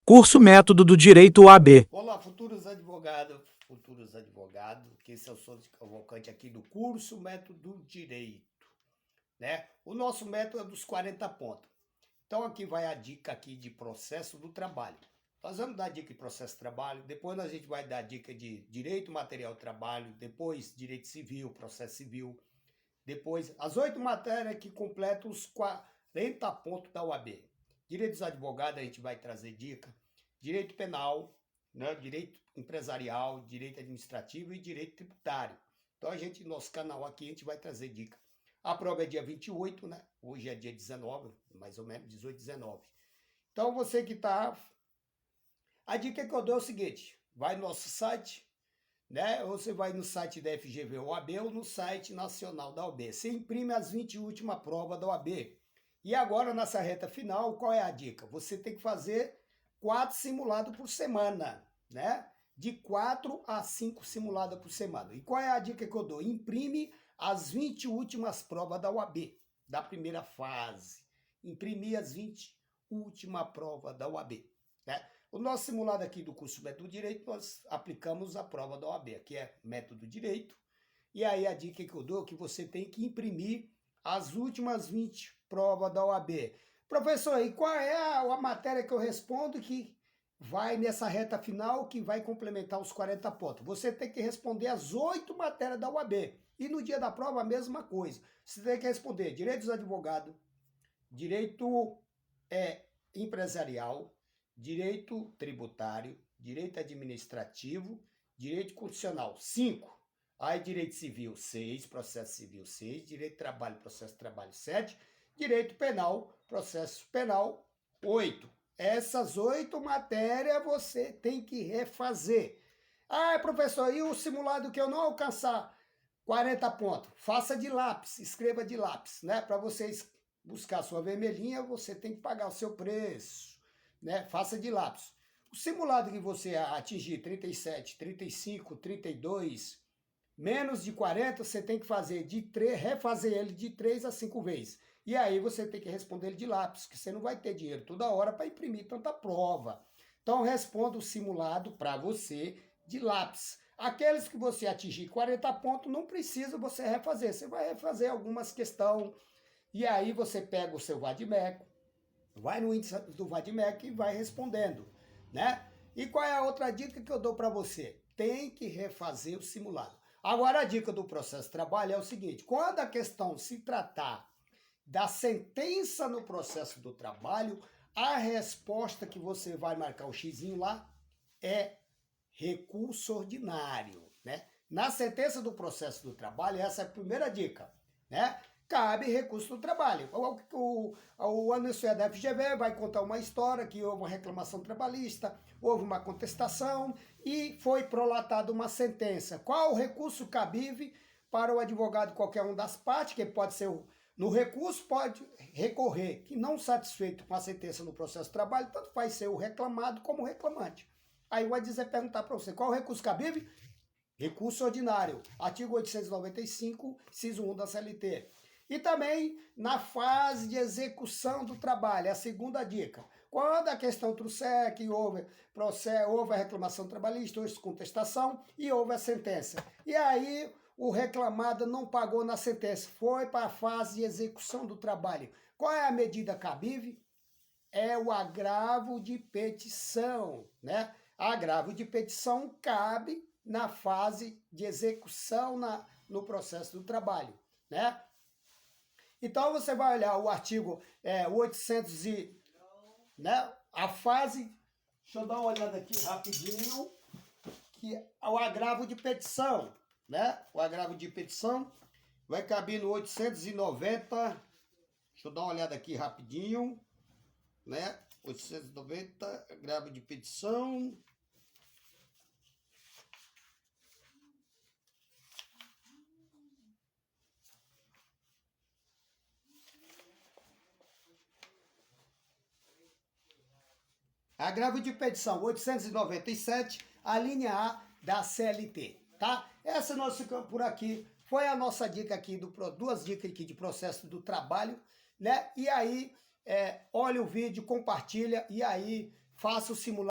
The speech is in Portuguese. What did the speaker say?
Curso Método do Direito OAB. Olá, futuros advogados, que esse eu sou de convocante aqui do curso Método do Direito, né? O nosso método é dos 40 pontos. Então aqui vai a dica aqui de processo do trabalho. Nós vamos dar dica de processo do trabalho, depois a gente vai dar dica de direito material do trabalho, depois direito civil, processo civil, depois as 8 matérias que completam os 40 pontos da OAB. Direito dos advogados a gente vai trazer dica, direito penal, né, direito empresarial, direito administrativo e direito tributário. Então nosso canal aqui, a gente vai trazer dica. A prova é dia 28, né? Hoje é dia 19, mais ou menos, 18, 19. Então você que está... A dica que eu dou é o seguinte, vai no nosso site, né? Ou você vai no site da FGV OAB ou no site nacional da OAB. Você imprime as 20 últimas provas da OAB. E agora, nessa reta final, qual é a dica? Você tem que fazer 4 simulados por semana, né? De 4 a 5 simulados por semana. E qual é a dica que eu dou? Imprime as 20 últimas provas da OAB, da primeira fase. Imprime as 20 últimas provas da OAB, né? O nosso simulado aqui do curso Método do Direito, nós aplicamos a prova da OAB, que é Método do Direito. E aí a dica que eu dou é que você tem que imprimir as últimas 20 provas da OAB. Professor, e qual é a matéria que eu respondo que vai nessa reta final, que vai complementar os 40 pontos? Você tem que responder as 8 matérias da OAB. E no dia da prova, a mesma coisa. Você tem que responder direito dos advogados, direito empresarial, direito tributário, direito administrativo, direito constitucional, 5. Aí direito civil, 6, processo civil, 6, direito de trabalho, processo de trabalho, 7, direito penal, processo penal, 8. Essas 8 matérias você tem que refazer. Ah, professor, e o simulado que eu não alcançar 40 pontos? Faça de lápis, escreva de lápis, né? Para vocês buscar a sua vermelhinha, você tem que pagar o seu preço, né? Faça de lápis. O simulado que você atingir 37, 35, 32, menos de 40, você tem que fazer refazer ele de 3 a 5 vezes. E aí você tem que responder ele de lápis, que você não vai ter dinheiro toda hora para imprimir tanta prova. Então responda o simulado para você de lápis. Aqueles que você atingir 40 pontos, não precisa você refazer. Você vai refazer algumas questões. E aí você pega o seu Vadimeco, vai no índice do Vadimeco e vai respondendo, né? E qual é a outra dica que eu dou para você? Tem que refazer o simulado. Agora a dica do processo de trabalho é o seguinte, quando a questão se tratar da sentença no processo do trabalho, a resposta que você vai marcar o xizinho lá é recurso ordinário, né? Na sentença do processo do trabalho, essa é a primeira dica, né? Cabe recurso do trabalho. O anunciante da FGV vai contar uma história que houve uma reclamação trabalhista, houve uma contestação e foi prolatada uma sentença. Qual o recurso cabível para o advogado, qualquer um das partes, que pode ser no recurso, pode recorrer, que não satisfeito com a sentença no processo de trabalho, tanto faz ser o reclamado como o reclamante. Aí vai perguntar para você, qual o recurso cabível? Recurso ordinário, artigo 895, inciso 1 da CLT. E também na fase de execução do trabalho, a segunda dica. Quando a questão trouxer que houve a reclamação trabalhista, houve contestação e houve a sentença. E aí o reclamado não pagou na sentença, foi para a fase de execução do trabalho. Qual é a medida cabível? É o agravo de petição, né? Agravo de petição cabe na fase de execução no processo do trabalho, né? Então você vai olhar o artigo 800 né? A fase, deixa eu dar uma olhada aqui rapidinho, que é o agravo de petição, né? O agravo de petição vai caber no 890, deixa eu dar uma olhada aqui rapidinho, né? 890, agravo de petição. Agravo de petição 897, a linha A da CLT, tá? Essa nós ficamos por aqui. Foi a nossa dica aqui, duas dicas aqui de processo do trabalho, né? E aí, olha o vídeo, compartilha e aí Faça o simulado